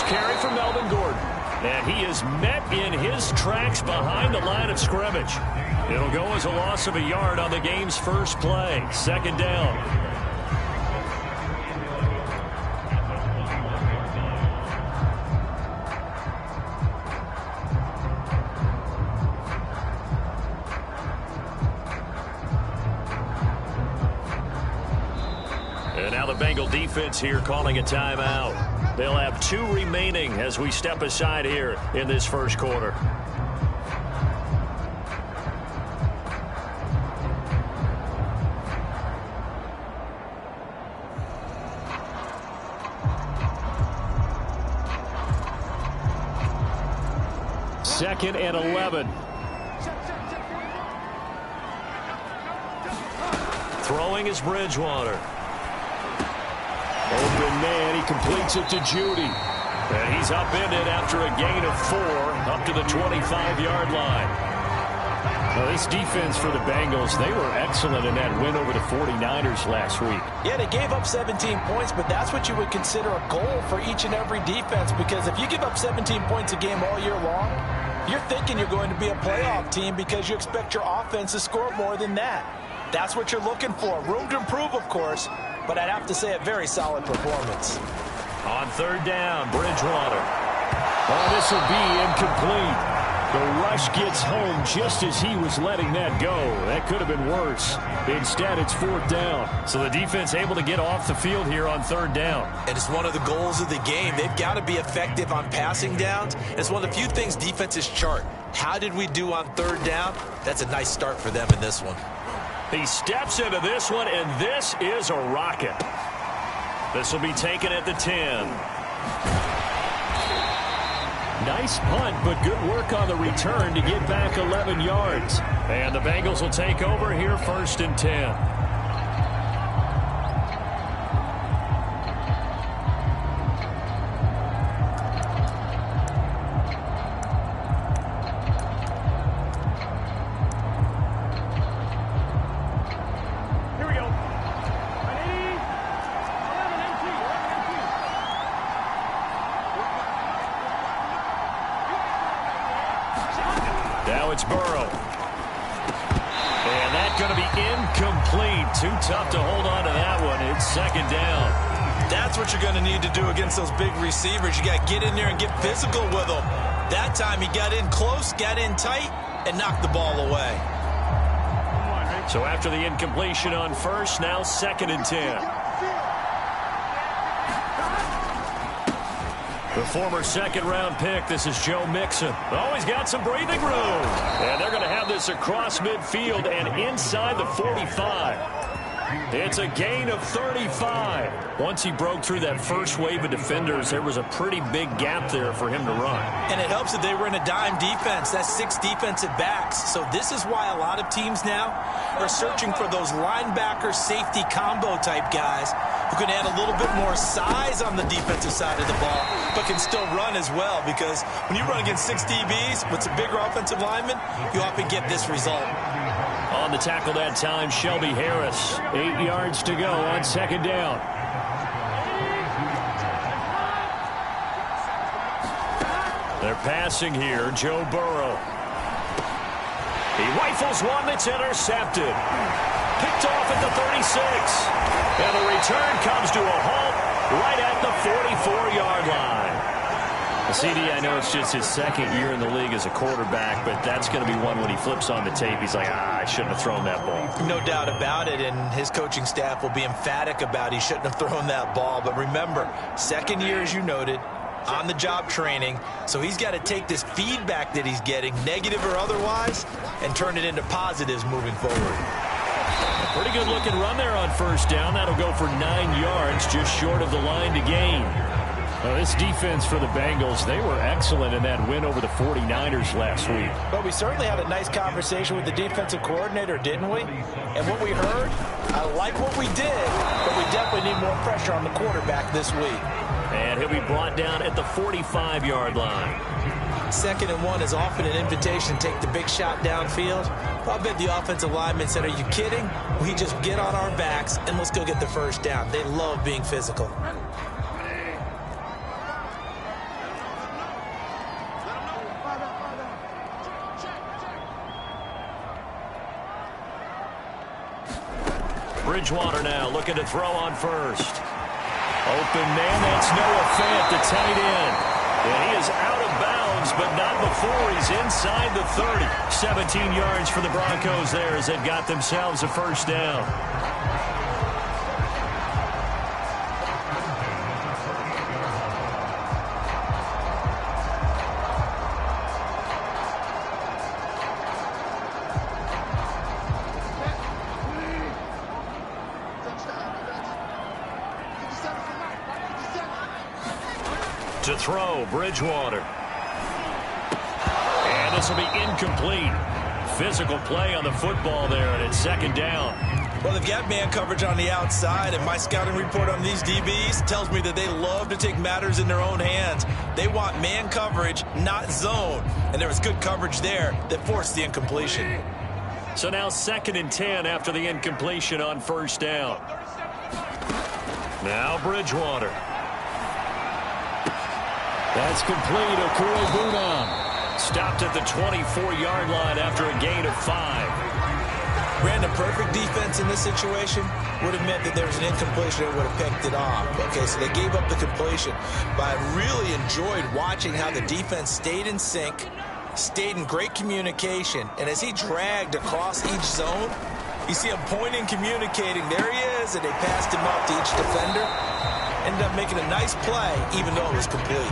first carry for Melvin Gordon. And he is met in his tracks behind the line of scrimmage. It'll go as a loss of a yard on the game's first play. Second down. And now the Bengal defense here calling a timeout. They'll have 2 remaining as we step aside here in this first quarter. Second and 11. Throwing is Bridgewater. Open man, he completes it to Judy. And he's upended after a gain of 4 up to the 25-yard line. Now, this defense for the Bengals, they were excellent in that win over the 49ers last week. Yeah, they gave up 17 points, but that's what you would consider a goal for each and every defense, because if you give up 17 points a game all year long, you're thinking you're going to be a playoff team because you expect your offense to score more than that. That's what you're looking for. Room to improve, of course, but I'd have to say a very solid performance. On third down, Bridgewater. Oh, this will be incomplete. The rush gets home just as he was letting that go. That could have been worse. Instead, it's fourth down. So the defense able to get off the field here on third down. And it's one of the goals of the game. They've got to be effective on passing downs. It's one of the few things defenses chart. How did we do on third down? That's a nice start for them in this one. He steps into this one, and this is a rocket. This will be taken at the 10. Nice punt, but good work on the return to get back 11 yards. And the Bengals will take over here first and 10. Now it's Burrow. And that's going to be incomplete. Too tough to hold on to that one. It's second down. That's what you're going to need to do against those big receivers. You got to get in there and get physical with them. That time he got in close, got in tight, and knocked the ball away. So after the incompletion on first, now second and 10. The former second-round pick, this is Joe Mixon. Oh, he's got some breathing room. And they're going to have this across midfield and inside the 45. It's a gain of 35. Once he broke through that first wave of defenders, there was a pretty big gap there for him to run. And it helps that they were in a dime defense. That's 6 defensive backs. So this is why a lot of teams now are searching for those linebacker safety combo type guys who can add a little bit more size on the defensive side of the ball, but can still run as well, because when you run against 6 DBs with some bigger offensive linemen, you often get this result. On the tackle that time, Shelby Harris. 8 yards to go on second down. They're passing here, Joe Burrow. He rifles one that's intercepted. Picked off at the 36. And the return comes to a halt right at the 44-yard line. CD, I know it's just his second year in the league as a quarterback, but that's going to be one when he flips on the tape. He's like, I shouldn't have thrown that ball. No doubt about it, and his coaching staff will be emphatic about he shouldn't have thrown that ball. But remember, second year, as you noted, on-the-job training, so he's got to take this feedback that he's getting, negative or otherwise, and turn it into positives moving forward. A pretty good-looking run there on first down. That'll go for 9 yards, just short of the line to gain. Well, this defense for the Bengals, they were excellent in that win over the 49ers last week. But we certainly had a nice conversation with the defensive coordinator, didn't we? And what we heard, I like what we did, but we definitely need more pressure on the quarterback this week. And he'll be brought down at the 45-yard line. 2nd and 1 is often an invitation to take the big shot downfield. I bet the offensive lineman said, are you kidding? We just get on our backs and let's go get the first down. They love being physical. Bridgewater now looking to throw on first. Open man, that's Noah Fant, the tight end. And he is out of bounds, but not before he's inside the 30. 17 yards for the Broncos there as they've got themselves a first down. To throw, Bridgewater. And this will be incomplete. Physical play on the football there, and it's second down. Well, they've got man coverage on the outside, and my scouting report on these DBs tells me that they love to take matters in their own hands. They want man coverage, not zone. And there was good coverage there that forced the incompletion. So now 2nd and 10 after the incompletion on first down. Now Bridgewater. That's complete. Okorobunan stopped at the 24-yard line after a gain of 5. Brandon, perfect defense in this situation would have meant that there was an incompletion that would have picked it off. Okay, so they gave up the completion. But I really enjoyed watching how the defense stayed in sync, stayed in great communication, and as he dragged across each zone, you see him pointing, communicating. There he is, and they passed him up to each defender. Ended up making a nice play, even though it was complete.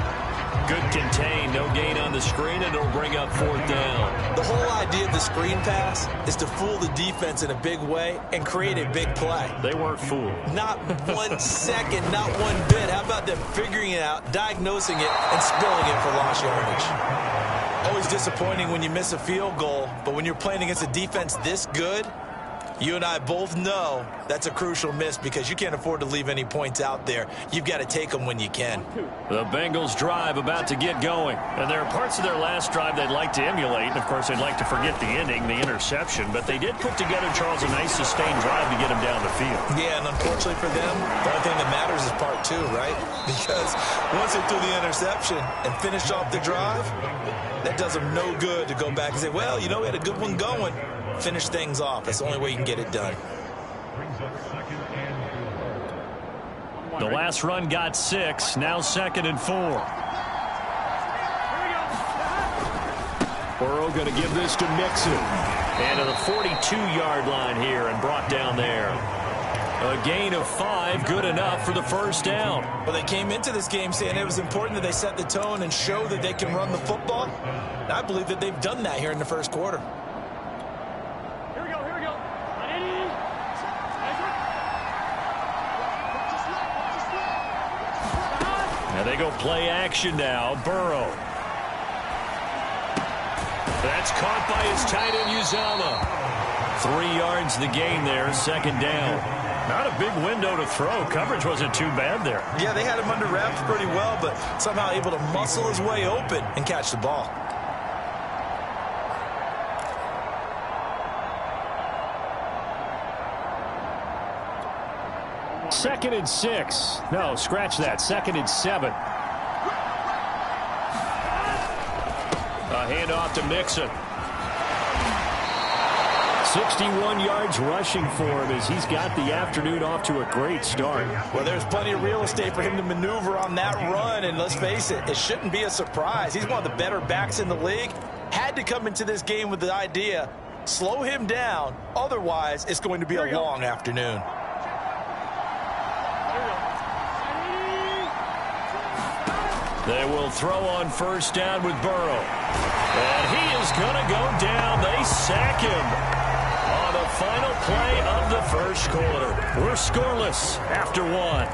Good contain, no gain on the screen, and it'll bring up 4th down. The whole idea of the screen pass is to fool the defense in a big way and create a big play. They weren't fooled. Not 1 second, not one bit. How about them figuring it out, diagnosing it, and spilling it for lost yardage? Always disappointing when you miss a field goal, but when you're playing against a defense this good, you and I both know that's a crucial miss because you can't afford to leave any points out there. You've got to take them when you can. The Bengals drive about to get going. And there are parts of their last drive they'd like to emulate. And, of course, they'd like to forget the ending, the interception. But they did put together, Charles, a nice sustained drive to get them down the field. Yeah, and unfortunately for them, the only thing that matters is part 2, right? Because once they threw the interception and finished off the drive, that does them no good to go back and say, well, you know, we had a good one going. Finish things off. That's the only way you can get it done. The last run got 6. Now 2nd and 4. Burrow going to give this to Mixon. And to the 42-yard line here and brought down there. A gain of 5, good enough for the first down. Well, they came into this game saying it was important that they set the tone and show that they can run the football. And I believe that they've done that here in the first quarter. Now they go play action now. Burrow. That's caught by his tight end, Uzama. 3 yards the gain there, 2nd down. Not a big window to throw. Coverage wasn't too bad there. Yeah, they had him under wraps pretty well, but somehow able to muscle his way open and catch the ball. Second and 6. No, scratch that. 2nd and 7. A handoff to Mixon. 61 yards rushing for him as he's got the afternoon off to a great start. Well, there's plenty of real estate for him to maneuver on that run, and let's face it, it shouldn't be a surprise. He's one of the better backs in the league. Had to come into this game with the idea, slow him down, otherwise it's going to be a long afternoon. They will throw on first down with Burrow. And he is going to go down. They sack him on the final play of the first quarter. We're scoreless after 1.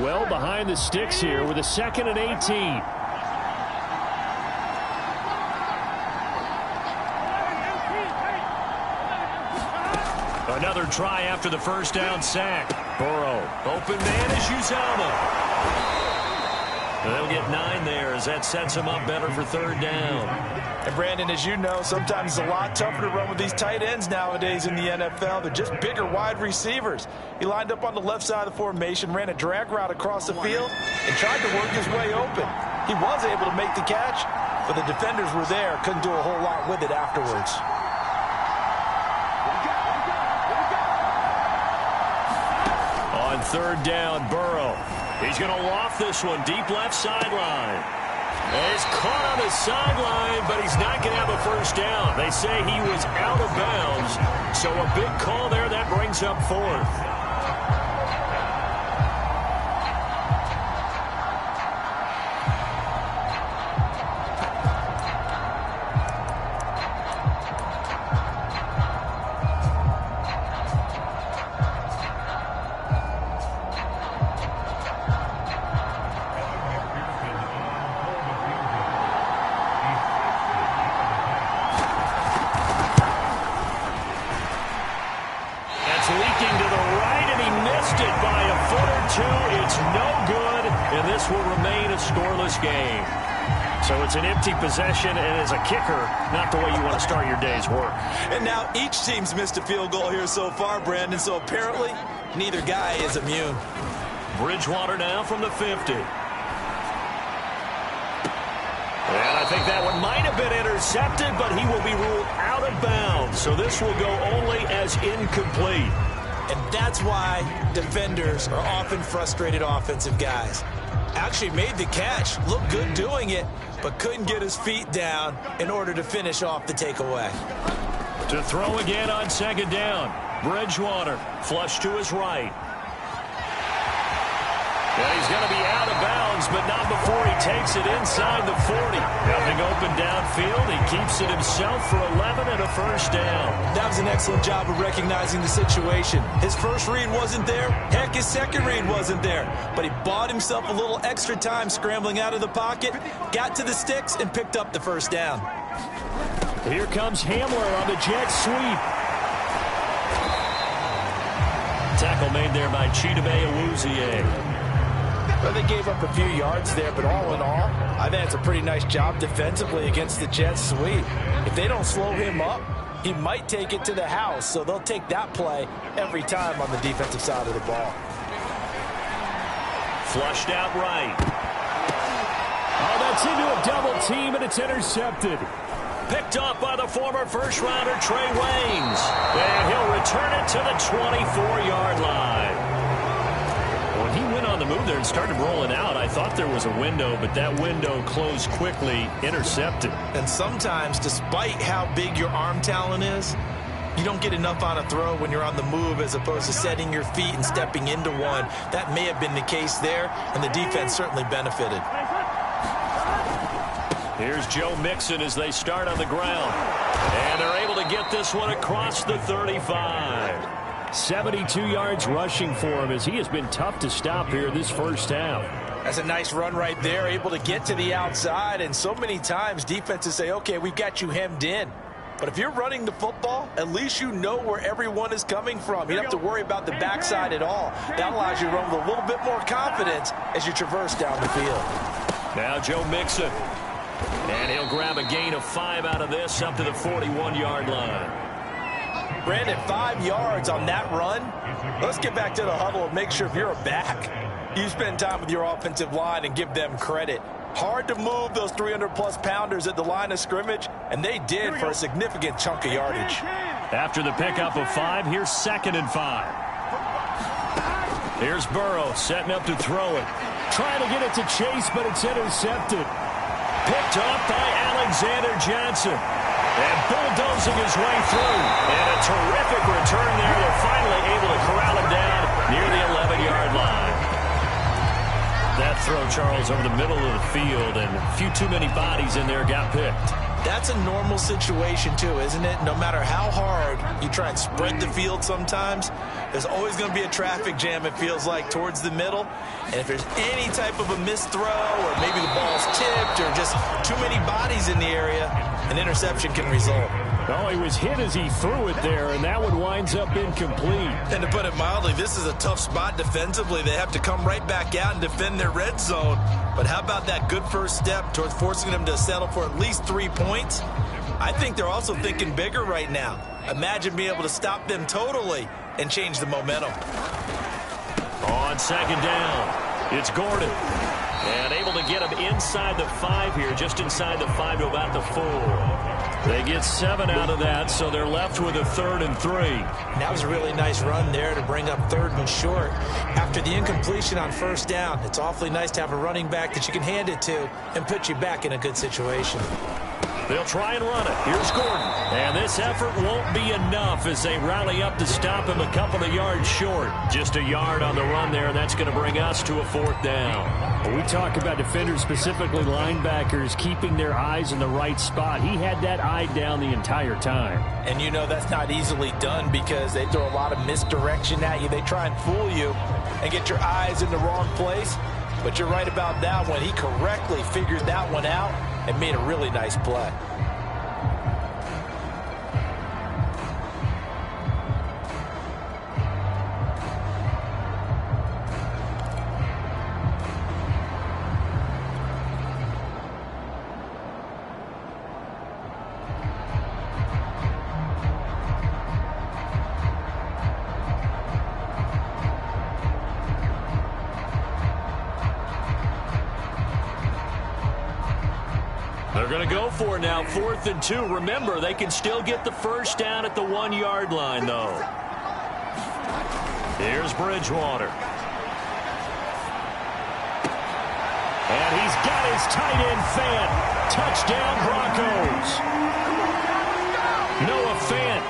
Well behind the sticks here with a 2nd and 18. Another try after the first down sack. Burrow. Open man is Uzama. They'll get 9 there as that sets him up better for third down. And Brandon, as you know, sometimes it's a lot tougher to run with these tight ends nowadays in the NFL. They're just bigger wide receivers. He lined up on the left side of the formation, ran a drag route across the field, and tried to work his way open. He was able to make the catch, but the defenders were there, couldn't do a whole lot with it afterwards. On third down, Burrow. He's going to loft this one deep left sideline. He's caught on the sideline, but he's not going to have a first down. They say he was out of bounds, so a big call there. That brings up fourth. Game. So it's an empty possession, and as a kicker, not the way you want to start your day's work. And now each team's missed a field goal here so far, Brandon, so apparently neither guy is immune. Bridgewater now from the 50. And I think that one might have been intercepted, but he will be ruled out of bounds. So this will go only as incomplete. And that's why defenders are often frustrated offensive guys. Actually made the catch, looked good doing it, but couldn't get his feet down in order to finish off the takeaway. To throw again on second down. Bridgewater flush to his right. And he's going to be out of bounds, but not before he takes it inside the 40. Nothing open downfield. He keeps it himself for 11 and a first down. That was an excellent job of recognizing the situation. His first read wasn't there. Heck, his second read wasn't there. But he bought himself a little extra time scrambling out of the pocket, got to the sticks, and picked up the first down. Here comes Hamler on the jet sweep. Tackle made there by Chidobe. Well, they gave up a few yards there, but all in all, I think it's a pretty nice job defensively against the jet sweep. If they don't slow him up, he might take it to the house, so they'll take that play every time on the defensive side of the ball. Flushed out right. Oh, that's into a double team, and it's intercepted. Picked off by the former first-rounder Trey Waynes. And he'll return it to the 24-yard line. When he went on the move there and started rolling out, I thought there was a window, but that window closed quickly, intercepted. And sometimes, despite how big your arm talent is, you don't get enough on a throw when you're on the move as opposed to setting your feet and stepping into one. That may have been the case there, and the defense certainly benefited. Here's Joe Mixon as they start on the ground. And they're able to get this one across the 35. 72 yards rushing for him as he has been tough to stop here this first half. That's a nice run right there, able to get to the outside. And so many times defenses say, okay, we've got you hemmed in. But if you're running the football, at least you know where everyone is coming from. You don't have to worry about the backside at all. That allows you to run with a little bit more confidence as you traverse down the field. Now Joe Mixon. And he'll grab a gain of 5 out of this up to the 41-yard line. Brandon, 5 yards on that run. Let's get back to the huddle and make sure if you're a back, you spend time with your offensive line and give them credit. Hard to move those 300-plus pounders at the line of scrimmage, and they did for a significant chunk of yardage. After the pickup of 5, here's 2nd and 5. Here's Burrow setting up to throw it. Trying to get it to Chase, but it's intercepted. Picked off by Alexander Johnson. And bulldozing his way through. And a terrific return there. They're finally able to corral him down near the 11-yard line. That throw, Charles, over the middle of the field, and a few too many bodies in there got picked. That's a normal situation, too, isn't it? No matter how hard you try and spread the field sometimes, there's always going to be a traffic jam, it feels like, towards the middle. And if there's any type of a missed throw or maybe the ball's tipped after just too many bodies in the area, an interception can result. Oh, he was hit as he threw it there, and that one winds up incomplete. And to put it mildly, this is a tough spot defensively. They have to come right back out and defend their red zone. But how about that good first step towards forcing them to settle for at least 3 points? I think they're also thinking bigger right now. Imagine being able to stop them totally and change the momentum. On second down, it's Gordon. And able to get him inside the 5 here, just inside the 5 to about the 4. They get 7 out of that, so they're left with a 3rd and 3. And that was a really nice run there to bring up 3rd and short. After the incompletion on first down, it's awfully nice to have a running back that you can hand it to and put you back in a good situation. They'll try and run it. Here's Gordon. And this effort won't be enough as they rally up to stop him a couple of yards short. Just a yard on the run there, and that's going to bring us to a 4th down. When we talk about defenders, specifically linebackers, keeping their eyes in the right spot. He had that eye down the entire time. And you know that's not easily done because they throw a lot of misdirection at you. They try and fool you and get your eyes in the wrong place. But you're right about that one. He correctly figured that one out and made a really nice play. They're going to go for it now, 4th and 2. Remember, they can still get the first down at the 1-yard line, though. Here's Bridgewater. And he's got his tight end Fant. Touchdown, Broncos. Noah Fant,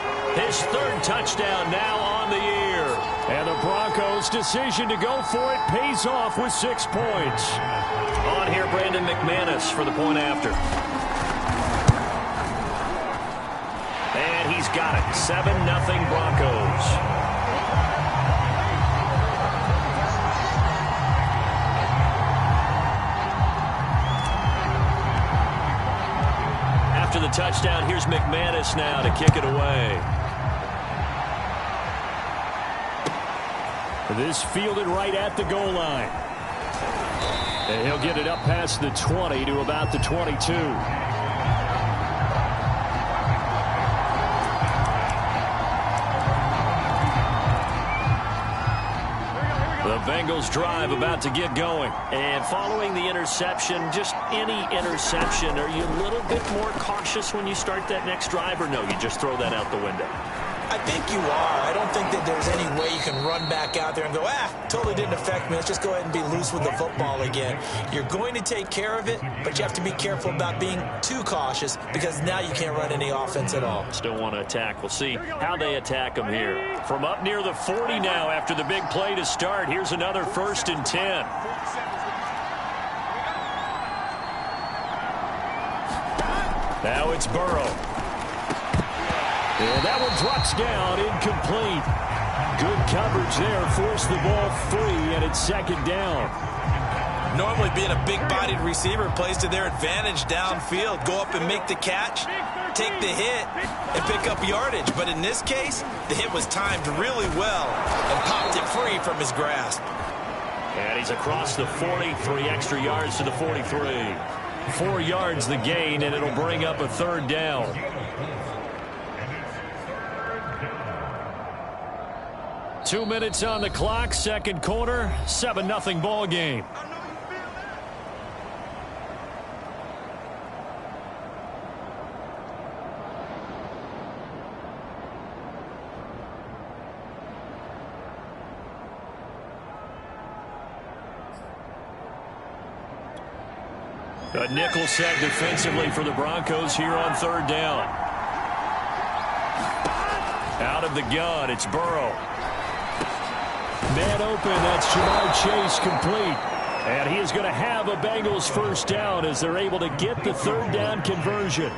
his 3rd touchdown now on the year. And the Broncos' decision to go for it pays off with 6 points. On here, Brandon McManus for the point after. And he's got it. 7-0 Broncos. After the touchdown, here's McManus now to kick it away. This fielded right at the goal line. And he'll get it up past the 20 to about the 22. The Bengals drive about to get going. And following the interception, just any interception, are you a little bit more cautious when you start that next drive, or no, you just throw that out the window? I think you are. I don't think that there's any way you can run back out there and go, totally didn't affect me. Let's just go ahead and be loose with the football again. You're going to take care of it, but you have to be careful about being too cautious because now you can't run any offense at all. Still want to attack. We'll see how they attack them here. From up near the 40 now after the big play to start. Here's another 1st and 10. Now it's Burrow. And that one drops down, incomplete. Good coverage there, forced the ball free, and it's 2nd down. Normally being a big-bodied receiver plays to their advantage downfield. Go up and make the catch, take the hit, and pick up yardage. But in this case, the hit was timed really well and popped it free from his grasp. And he's across the 40, 3 extra yards to the 43. 4 yards the gain, and it'll bring up a 3rd down. 2 minutes on the clock, 2nd quarter, 7-0 ball game. A nickel set defensively for the Broncos here on 3rd down. Out of the gun, it's Burrow. Man open, that's Jamar Chase complete. And he is going to have a Bengals 1st down as they're able to get the 3rd down conversion.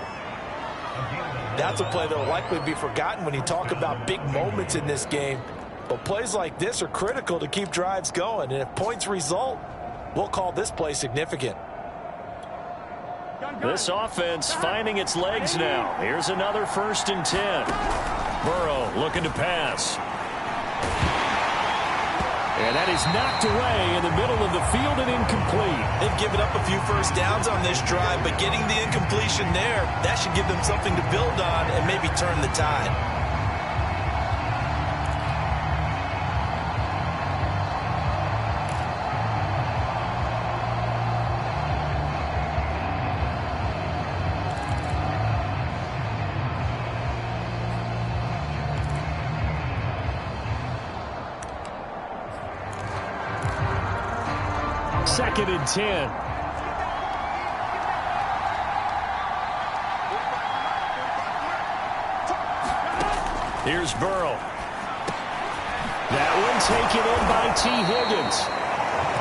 That's a play that will likely be forgotten when you talk about big moments in this game. But plays like this are critical to keep drives going. And if points result, we'll call this play significant. This offense finding its legs now. Here's another 1st and 10. Burrow looking to pass. And that is knocked away in the middle of the field and incomplete. They've given up a few first downs on this drive, but getting the incompletion there, that should give them something to build on and maybe turn the tide. Second and 10. Here's Burrow. That one taken in by T. Higgins.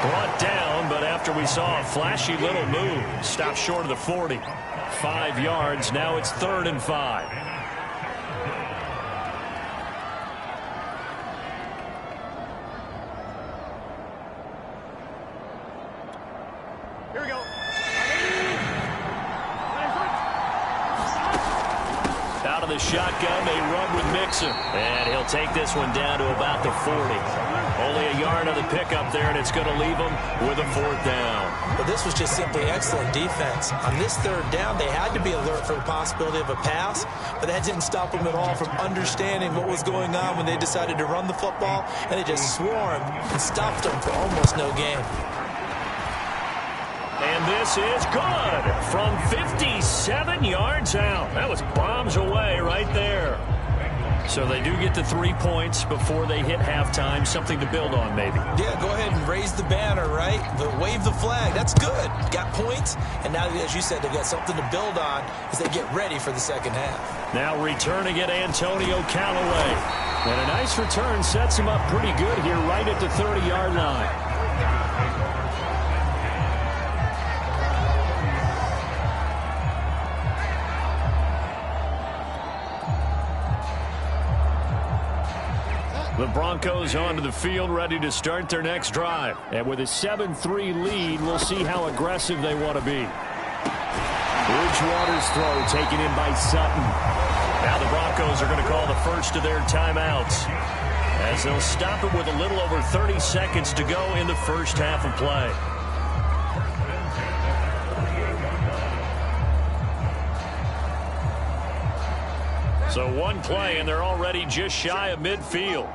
Brought down, but after we saw a flashy little move, stopped short of the 40. 5 yards. Now it's 3rd and 5. The shotgun, they run with Mixon. And he'll take this one down to about the 40. Only a yard on the pickup there, and it's going to leave them with a 4th down. Well, this was just simply excellent defense. On this 3rd down, they had to be alert for the possibility of a pass, but that didn't stop them at all from understanding what was going on when they decided to run the football, and they just swarmed and stopped them for almost no gain. And this is good from 57 yards out. That was bombs away right there. So they do get the 3 points before they hit halftime. Something to build on, maybe. Yeah, go ahead and raise the banner, right? But wave the flag. That's good. Got points, and now, as you said, they've got something to build on as they get ready for the second half. Now returning it, Antonio Callaway. And a nice return sets him up pretty good here right at the 30-yard line. The Broncos onto the field, ready to start their next drive. And with a 7-3 lead, we'll see how aggressive they want to be. Bridgewater's throw taken in by Sutton. Now the Broncos are going to call the first of their timeouts, as they'll stop it with a little over 30 seconds to go in the first half of play. So one play, and they're already just shy of midfield.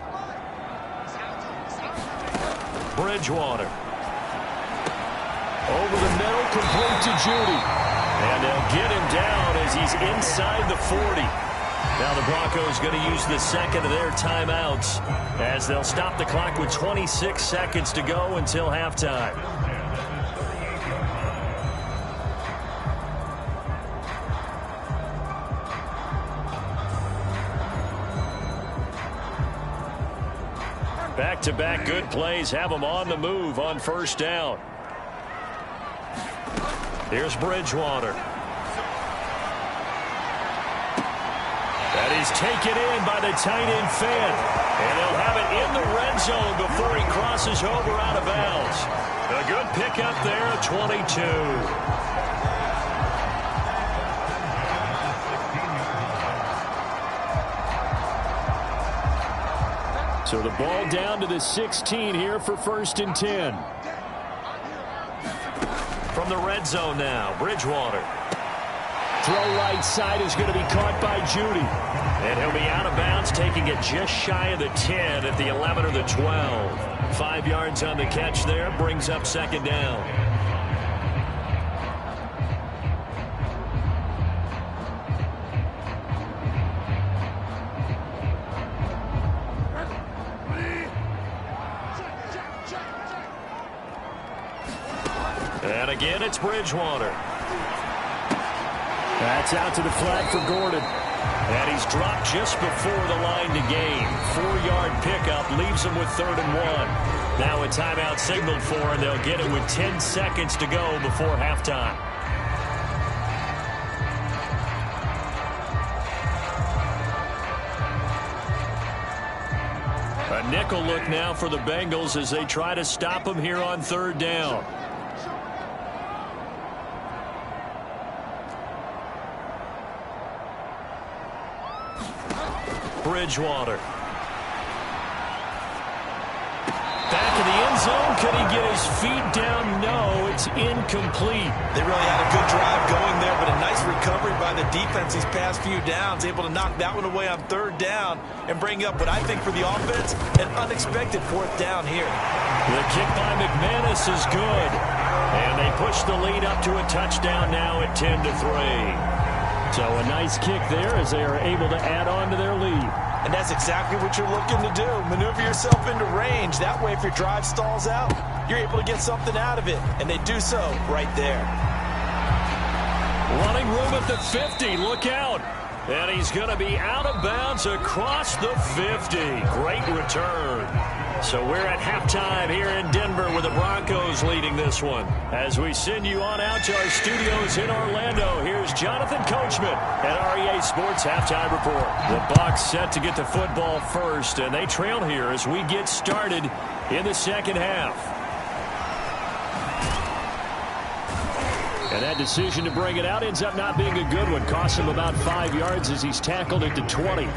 Bridgewater. Over the middle, complete to Judy. And they'll get him down as he's inside the 40. Now the Broncos going to use the second of their timeouts, as they'll stop the clock with 26 seconds to go until halftime. Back-to-back good plays have them on the move on 1st down. Here's Bridgewater. That is taken in by the tight end Fant. And they'll have it in the red zone before he crosses over out of bounds. A good pickup there at 22. So the ball down to the 16 here for 1st and 10. From the red zone now, Bridgewater. Throw right side is going to be caught by Judy. And he'll be out of bounds, taking it just shy of the 10 at the 11 or the 12. 5 yards on the catch there, brings up 2nd down. And again, it's Bridgewater. That's out to the flat for Gordon. And he's dropped just before the line to gain. 4-yard pickup leaves him with 3rd and 1. Now a timeout signaled for, and they'll get it with 10 seconds to go before halftime. A nickel look now for the Bengals as they try to stop him here on 3rd down. Bridgewater. Back in the end zone. Could he get his feet down? No, it's incomplete. They really had a good drive going there, but a nice recovery by the defense these past few downs, able to knock that one away on third down and bring up what I think for the offense, an unexpected fourth down here. The kick by McManus is good. And they push the lead up to a touchdown now at 10-3. So a nice kick there as they are able to add on to their lead. And that's exactly what you're looking to do. Maneuver yourself into range. That way, if your drive stalls out, you're able to get something out of it. And they do so right there. Running room at the 50. Look out. And he's going to be out of bounds across the 50. Great return. So we're at halftime here in Denver with the Broncos leading this one. As we send you on out to our studios in Orlando, here's Jonathan Coachman at REA Sports Halftime Report. The Bucs set to get the football first, and they trail here as we get started in the second half. And that decision to bring it out ends up not being a good one. Costs him about 5 yards as he's tackled at the 20.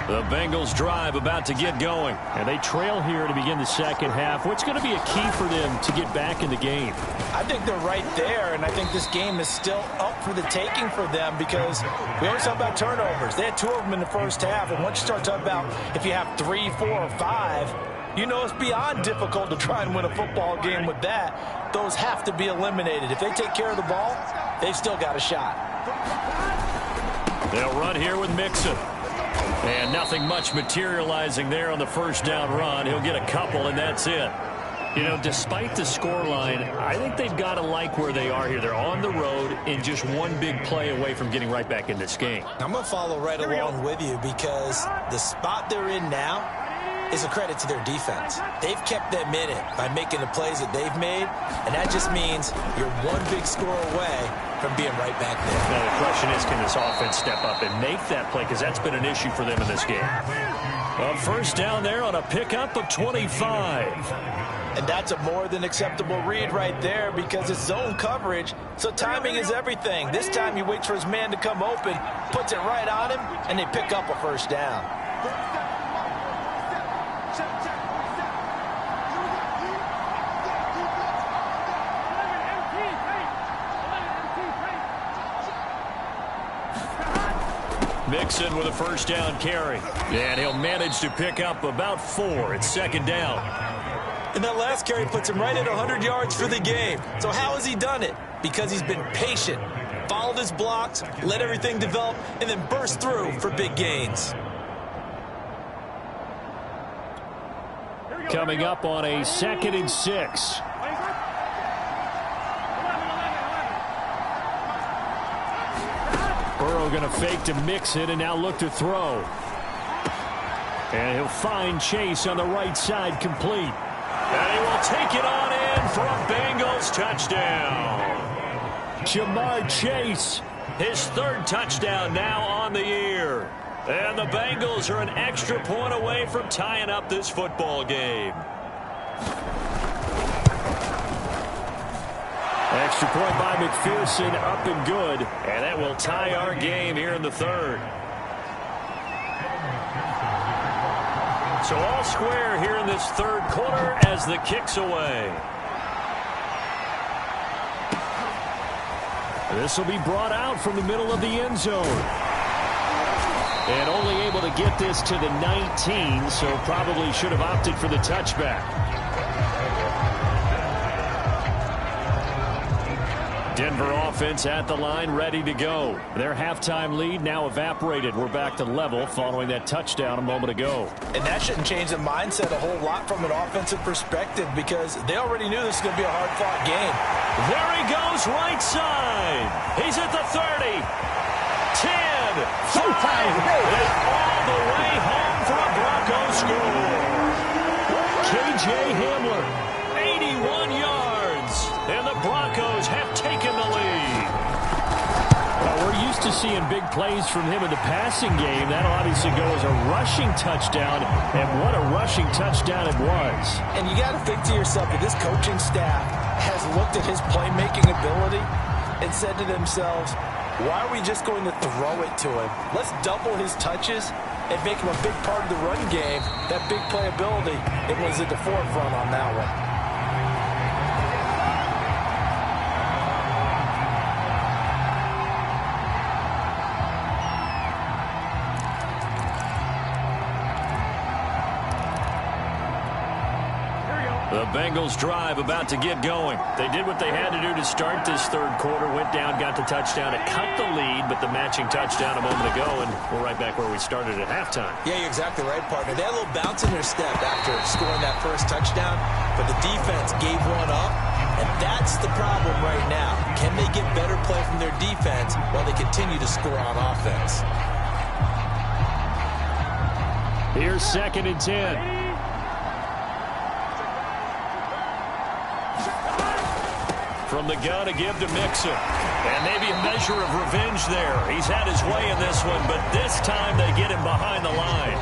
The Bengals drive about to get going. And they trail here to begin the second half. What's going to be a key for them to get back in the game? I think they're right there, and I think this game is still up for the taking for them because we always talk about turnovers. They had 2 of them in the first half, and once you start talking about if you have 3, 4, or 5, you know it's beyond difficult to try and win a football game with that. Those have to be eliminated. If they take care of the ball, they've still got a shot. They'll run here with Mixon. And nothing much materializing there on the first down run. He'll get a couple, and that's it. You know, despite the scoreline, I think they've got to like where they are here. They're on the road and just one big play away from getting right back in this game. I'm going to follow right along with you because the spot they're in now is a credit to their defense. They've kept them in it by making the plays that they've made, and that just means you're one big score away from being right back there. Now the question is, can this offense step up and make that play? Because that's been an issue for them in this game. A first down there on a pickup of 25. And that's a more than acceptable read right there because it's zone coverage, so timing is everything. This time he waits for his man to come open, puts it right on him, and they pick up a first down. Mixon with a first down carry. And he'll manage to pick up about 4. It's second down. And that last carry puts him right at 100 yards for the game. So how has he done it? Because he's been patient, followed his blocks, let everything develop, and then burst through for big gains. Coming up on a 2nd and 6. Burrow going to fake to Mixon and now look to throw. And he'll find Chase on the right side complete. And he will take it on in for a Bengals touchdown. Jamar Chase. His 3rd touchdown now on the year. And the Bengals are an extra point away from tying up this football game. Extra point by McPherson, up and good. And that will tie our game here in the 3rd. So all square here in this 3rd quarter as the kick's away. This will be brought out from the middle of the end zone. And only able to get this to the 19, so probably should have opted for the touchback. Denver offense at the line, ready to go. Their halftime lead now evaporated. We're back to level following that touchdown a moment ago. And that shouldn't change the mindset a whole lot from an offensive perspective because they already knew this was going to be a hard-fought game. There he goes, right side. He's at the 30. 10. 5. And all the way home for a Broncos score. K.J. Hamler. 81 yards. And the Broncos have taken the lead. Well, we're used to seeing big plays from him in the passing game. That'll obviously go as a rushing touchdown, and what a rushing touchdown it was. And you got to think to yourself that this coaching staff has looked at his playmaking ability and said to themselves, why are we just going to throw it to him? Let's double his touches and make him a big part of the run game. That big playability, it was at the forefront on that one. The Bengals drive about to get going. They did what they had to do to start this third quarter. Went down, got the touchdown to cut the lead, but the matching touchdown a moment ago, and we're right back where we started at halftime. Yeah, you're exactly right, partner. They had a little bounce in their step after scoring that first touchdown, but the defense gave one up, and that's the problem right now. Can they get better play from their defense while they continue to score on offense? Here's 2nd and 10. From the gun to give to Mixon. And maybe a measure of revenge there. He's had his way in this one, but this time they get him behind the line.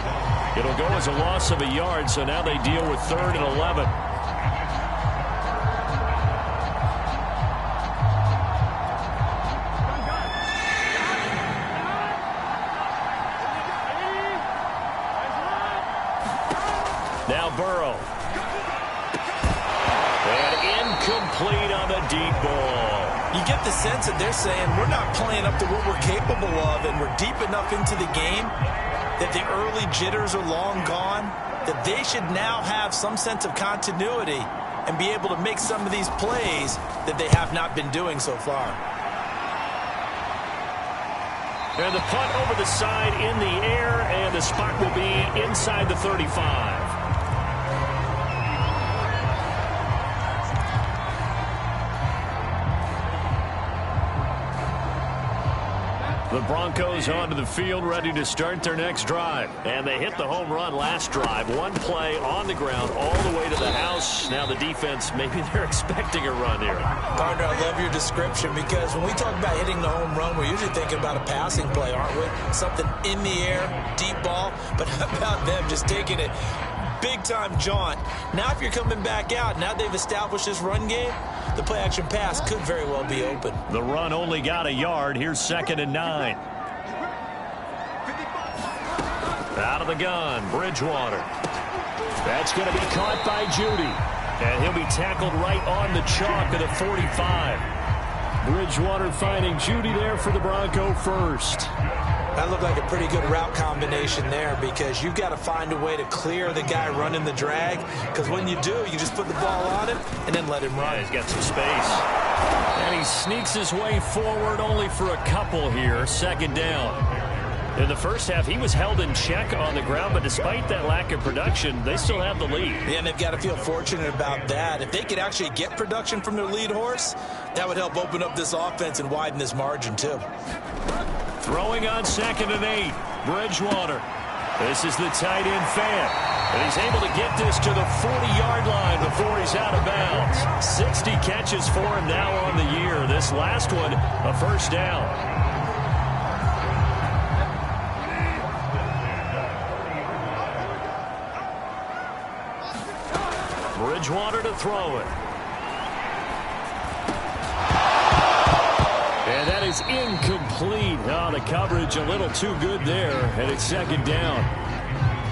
It'll go as a loss of a yard, so now they deal with 3rd and 11. Now Burrow. Complete on the deep ball. You get the sense that they're saying we're not playing up to what we're capable of, and we're deep enough into the game that the early jitters are long gone, that they should now have some sense of continuity and be able to make some of these plays that they have not been doing so far. And the punt over the side in the air, and the spot will be inside the 35. The Broncos onto the field, ready to start their next drive. And they hit the home run last drive. One play on the ground all the way to the house. Now the defense, maybe they're expecting a run here. Partner, I love your description, because when we talk about hitting the home run, we're usually thinking about a passing play, aren't we? Something in the air, deep ball. But how about them just taking it big-time jaunt? Now if you're coming back out, now they've established this run game, the play-action pass could very well be open. The run only got a yard. Here's 2nd and 9. Out of the gun, Bridgewater. That's going to be caught by Judy. And he'll be tackled right on the chalk of the 45. Bridgewater finding Judy there for the Bronco first. That looked like a pretty good route combination there, because you've got to find a way to clear the guy running the drag, because when you do, you just put the ball on him and then let him run. Yeah, he's got some space. And he sneaks his way forward only for a couple here. 2nd down. In the first half, he was held in check on the ground, but despite that lack of production, they still have the lead. Yeah, and they've got to feel fortunate about that. If they could actually get production from their lead horse, that would help open up this offense and widen this margin too. Throwing on 2nd and 8, Bridgewater. This is the tight end Fan. And he's able to get this to the 40-yard line before he's out of bounds. 60 catches for him now on the year. This last one, a first down. Bridgewater to throw it. And that is incomplete. Oh, the coverage a little too good there, and it's 2nd down.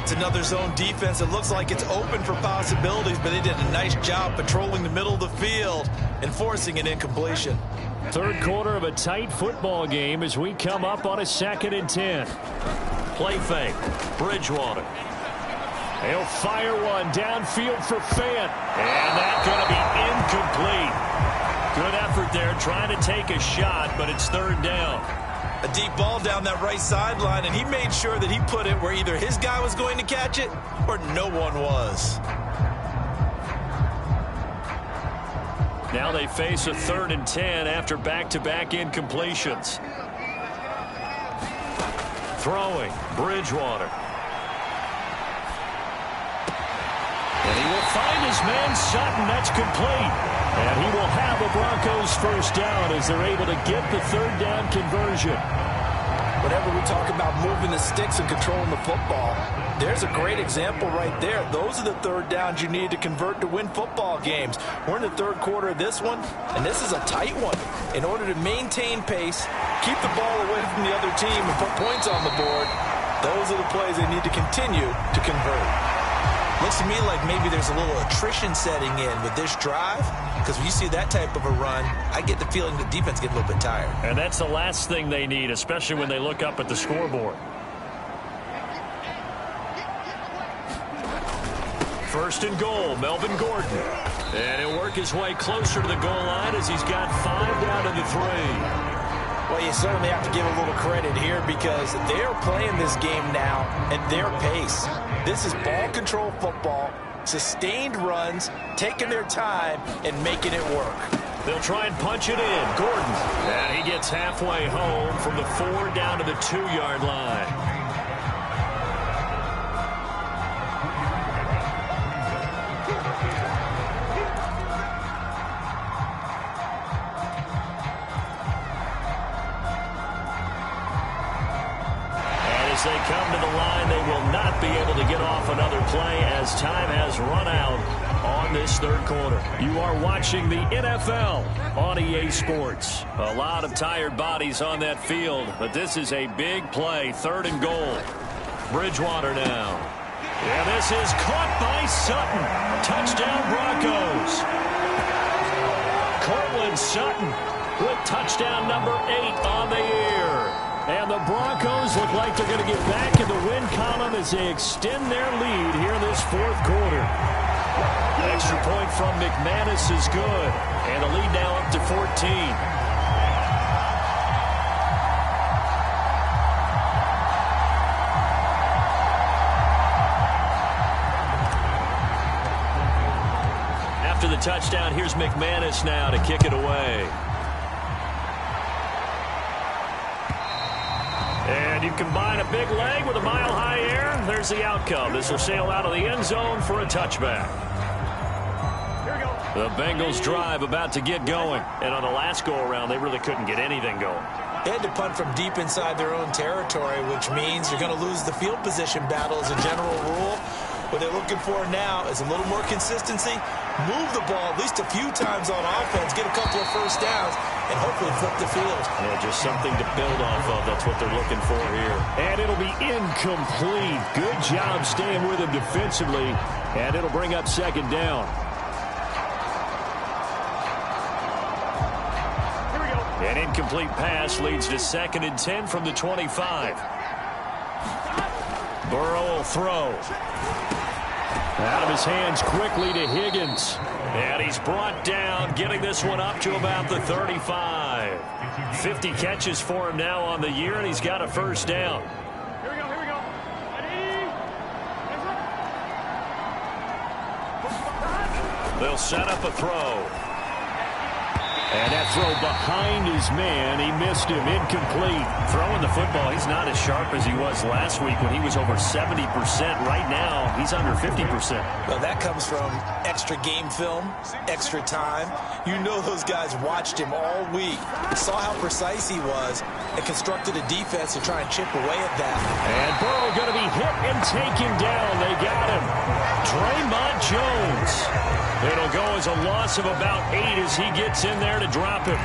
It's another zone defense. It looks like it's open for possibilities, but they did a nice job patrolling the middle of the field and forcing an incompletion. Third quarter of a tight football game as we come up on a 2nd and 10. Play fake. Bridgewater. He'll fire one downfield for Fant. And that's going to be incomplete. Good effort there, trying to take a shot, but it's 3rd down. A deep ball down that right sideline, and he made sure that he put it where either his guy was going to catch it or no one was. Now they face a 3rd and 10 after back-to-back incompletions. Throwing, Bridgewater. And he will find his man Sutton. That's complete. And he will have a Broncos first down as they're able to get the 3rd down conversion. Whenever we talk about moving the sticks and controlling the football, There's a great example right there. Those are the third downs you need to convert to win football games. We're in the third quarter of this one, and this is a tight one. In order to maintain pace, keep the ball away from the other team, and put points on the board, those are the plays they need to continue to convert. Looks to me like maybe there's a little attrition setting in with this drive, because when you see that type of a run, I get the feeling the defense gets a little bit tired. And that's the last thing they need, especially when they look up at the scoreboard. First and goal, Melvin Gordon. And he'll work his way closer to the goal line as he's got 5 down to the 3. Well, you certainly have to give a little credit here because they're playing this game now at their pace. This is ball control football, sustained runs, taking their time, and making it work. They'll try and punch it in. Gordon. And he gets halfway home from the 4 down to the 2-yard line. As they come to the line, they will not be able to get off another play as time has run out on this third quarter. You are watching the NFL on EA Sports. A lot of tired bodies on that field, but this is a big play. 3rd and goal. Bridgewater now. And this is caught by Sutton. Touchdown Broncos. Cortland Sutton with touchdown number 8 on the year. And the Broncos look like they're going to get back in the win column as they extend their lead here in this 4th quarter. Extra point from McManus is good. And the lead now up to 14. After the touchdown, here's McManus now to kick it away. And you combine a big leg with a mile-high air, there's the outcome. This will sail out of the end zone for a touchback. Here we go. The Bengals drive about to get going. And on the last go-around, they really couldn't get anything going. They had to punt from deep inside their own territory, which means you're going to lose the field position battle as a general rule. What they're looking for now is a little more consistency, move the ball at least a few times on offense, get a couple of first downs, and hopefully flip the field. Yeah, just something to build off of. That's what they're looking for here. And it'll be incomplete. Good job staying with him defensively, and it'll bring up 2nd down. Here we go. An incomplete pass leads to 2nd and 10 from the 25. Burrow will throw. Out of his hands quickly to Higgins. And he's brought down, getting this one up to about the 35. 50 catches for him now on the year, and he's got a first down. Here we go, here we go. Ready? They'll set up a throw. And that throw behind his man, he missed him, incomplete. Throwing the football, he's not as sharp as he was last week when he was over 70%. Right now, he's under 50%. Well, that comes from extra game film, extra time. You know those guys watched him all week, saw how precise he was, and constructed a defense to try and chip away at that. And Burrow going to be hit and taken down. They got him. Draymond Jones. It'll go as a loss of about 8 as he gets in there to drop him.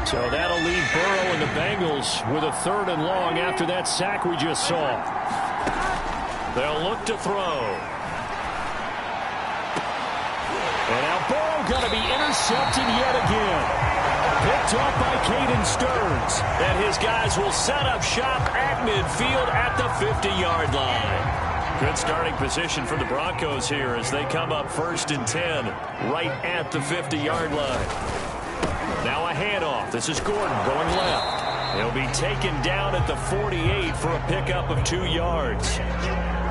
So that'll leave Burrow and the Bengals with a 3rd and long after that sack we just saw. They'll look to throw. And now Burrow going to be intercepted yet again. Picked off by Caden Stearns. And his guys will set up shop at midfield at the 50-yard line. Good starting position for the Broncos here as they come up 1st and 10 right at the 50-yard line. Now a handoff. This is Gordon going left. He'll be taken down at the 48 for a pickup of 2 yards.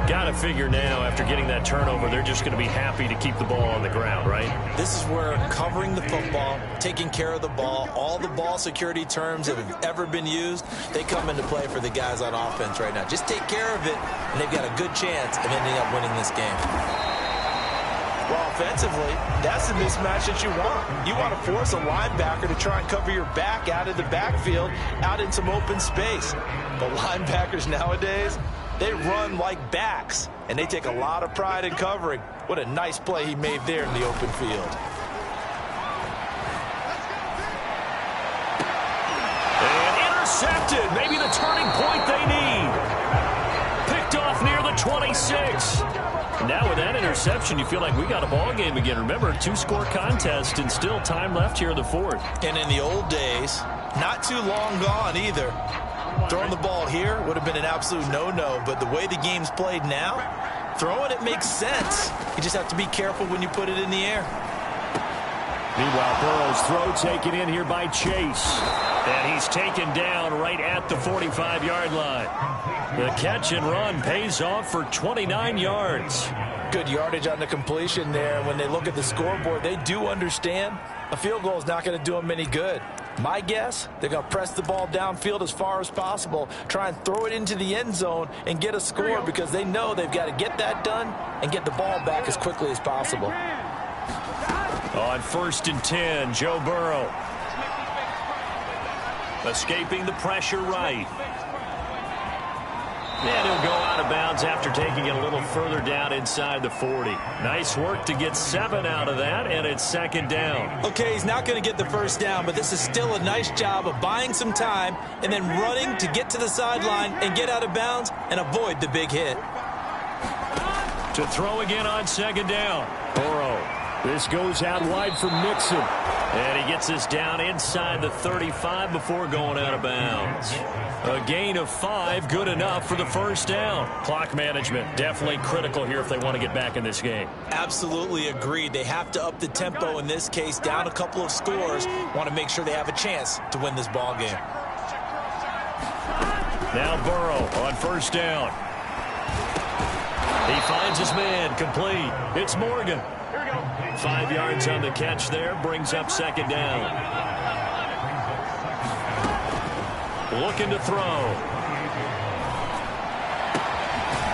Got to figure now, after getting that turnover, they're just going to be happy to keep the ball on the ground, right? This is where covering the football, taking care of the ball, all the ball security terms that have ever been used, they come into play for the guys on offense right now. Just take care of it, and they've got a good chance of ending up winning this game. Well, offensively, that's the mismatch that you want. You want to force a linebacker to try and cover your back out of the backfield, out in some open space. But linebackers nowadays, they run like backs, and they take a lot of pride in covering. What a nice play he made there in the open field. And intercepted. Maybe the turning point they need. Picked off near the 26. Now with that interception, you feel like we got a ball game again. Remember, 2-score contest and still time left here in the fourth. And in the old days, not too long gone either. Throwing the ball here would have been an absolute no-no, but the way the game's played now, throwing it makes sense. You just have to be careful when you put it in the air. Meanwhile, Burrow's throw taken in here by Chase. And he's taken down right at the 45-yard line. The catch and run pays off for 29 yards. Good yardage on the completion there. When they look at the scoreboard, they do understand a field goal is not going to do them any good. My guess, they're going to press the ball downfield as far as possible, try and throw it into the end zone and get a score because they know they've got to get that done and get the ball back as quickly as possible. On 1st and 10, Joe Burrow. Escaping the pressure right. And he'll go out of bounds after taking it a little further down inside the 40. Nice work to get 7 out of that, and it's 2nd down. Okay, he's not going to get the first down, but this is still a nice job of buying some time and then running to get to the sideline and get out of bounds and avoid the big hit. To throw again on 2nd down. Burrow. This goes out wide for Mixon. And he gets us down inside the 35 before going out of bounds. A gain of 5, good enough for the first down. Clock management, definitely critical here if they want to get back in this game. Absolutely agreed. They have to up the tempo in this case, down a couple of scores. Want to make sure they have a chance to win this ball game. Now Burrow on 1st down. He finds his man, complete. It's Morgan. 5 yards on the catch there, brings up 2nd down. Looking to throw.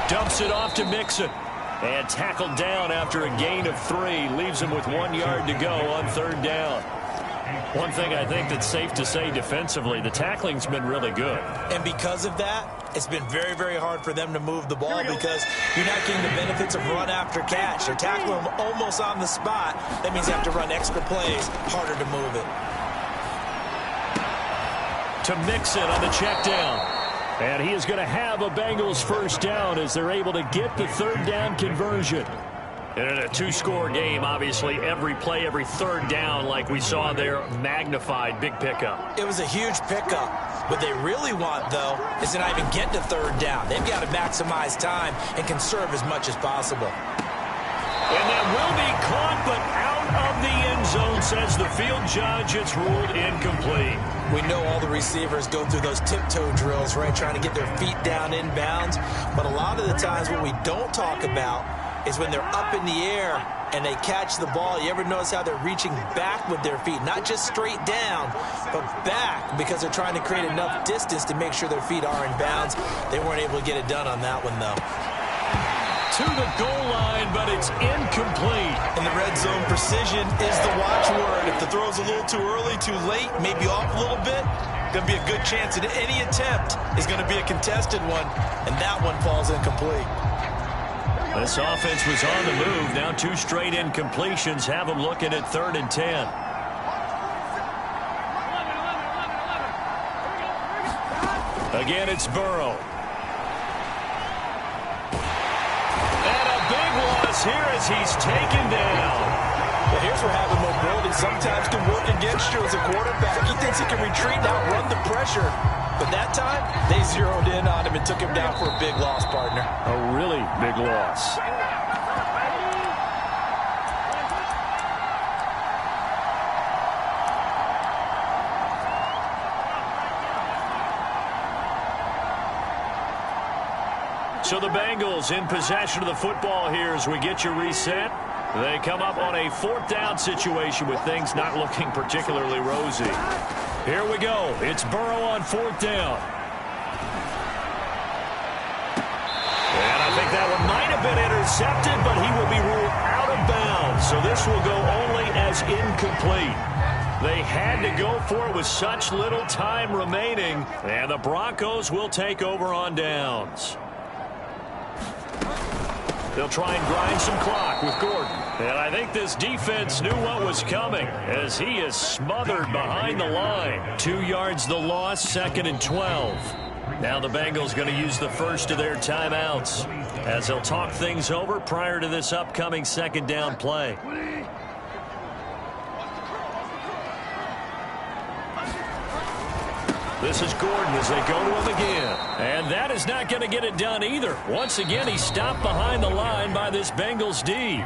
Dumps it off to Mixon. And tackled down after a gain of 3. Leaves him with 1 yard to go on 3rd down. One thing I think that's safe to say defensively, the tackling's been really good. And because of that, it's been very, very hard for them to move the ball because you're not getting the benefits of run after catch. They're tackling them almost on the spot. That means they have to run extra plays, harder to move it. To Mixon on the check down. And he is going to have a Bengals first down as they're able to get the 3rd down conversion. And in a 2-score game, obviously, every play, every 3rd down, like we saw there, magnified, big pickup. It was a huge pickup. What they really want, though, is to not even get to 3rd down. They've got to maximize time and conserve as much as possible. And that will be caught, but out of the end zone, says the field judge. It's ruled incomplete. We know all the receivers go through those tiptoe drills, right, trying to get their feet down inbounds. But a lot of the times what we don't talk about is when they're up in the air and they catch the ball. You ever notice how they're reaching back with their feet? Not just straight down, but back because they're trying to create enough distance to make sure their feet are in bounds. They weren't able to get it done on that one, though. To the goal line, but it's incomplete. In the red zone, precision is the watchword. If the throw's a little too early, too late, maybe off a little bit, going to be a good chance that any attempt is going to be a contested one, and that one falls incomplete. This offense was on the move. Now 2 straight incompletions have them looking at 3rd and 10. Again, it's Burrow. And a big loss here as he's taken down. Well, here's where having mobility sometimes can work against you as a quarterback. He thinks he can retreat and outrun the pressure. But that time, they zeroed in on him and took him down for a big loss, partner. A really big loss. So the Bengals in possession of the football here as we get you reset. They come up on a 4th down situation with things not looking particularly rosy. Here we go. It's Burrow on 4th down. And I think that one might have been intercepted, but he will be ruled out of of bounds, so this will go only as incomplete. They had to go for it with such little time remaining, and the Broncos will take over on downs. They'll try and grind some clock with Gordon. And I think this defense knew what was coming as he is smothered behind the line. 2 yards the loss, 2nd and 12. Now the Bengals going to use the first of their timeouts as they'll talk things over prior to this upcoming 2nd down play. This is Gordon as they go to him again. And that is not going to get it done either. Once again, he's stopped behind the line by this Bengals D.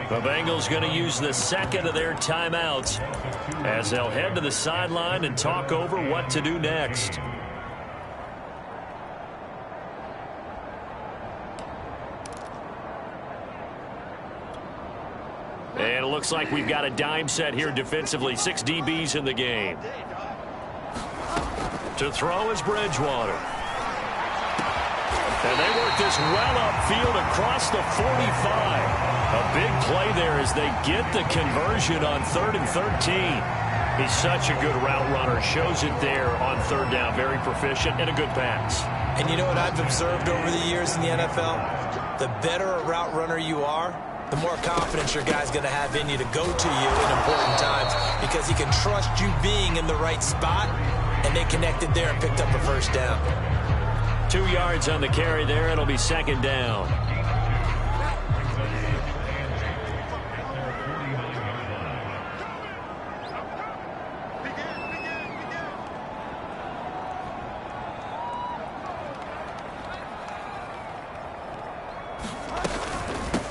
The Bengals going to use the 2nd of their timeouts as they'll head to the sideline and talk over what to do next. And it looks like we've got a dime set here defensively. 6 DBs in the game. To throw is Bridgewater. And they work this well upfield across the 45. A big play there as they get the conversion on 3rd and 13. He's such a good route runner. Shows it there on 3rd down. Very proficient and a good pass. And you know what I've observed over the years in the NFL? The better a route runner you are, the more confidence your guy's going to have in you to go to you in important times because he can trust you being in the right spot. And they connected there and picked up a 1st down. 2 yards on the carry there. It'll be 2nd down.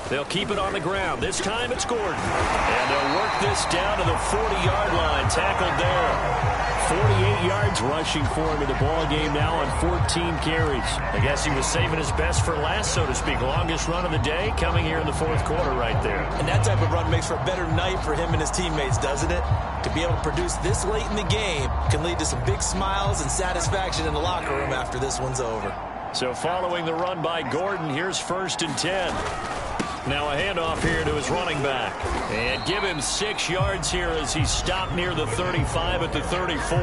They'll keep it on the ground. This time it's Gordon. And they'll work this down to the 40-yard line. Tackled there. 48 yards rushing for him in the ball game now on 14 carries. I guess he was saving his best for last, so to speak. Longest run of the day coming here in the 4th quarter right there. And that type of run makes for a better night for him and his teammates, doesn't it? To be able to produce this late in the game can lead to some big smiles and satisfaction in the locker room after this one's over. So following the run by Gordon, here's 1st and 10. Now a handoff here to his running back. And give him 6 yards here as he stopped near the 35 at the 34.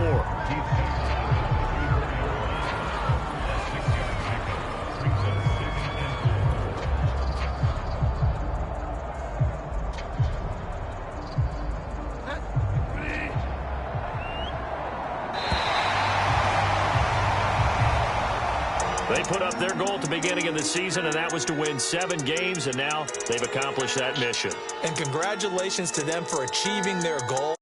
They put up their goal at the beginning of the season, and that was to win 7 games, and now they've accomplished that mission. And congratulations to them for achieving their goal.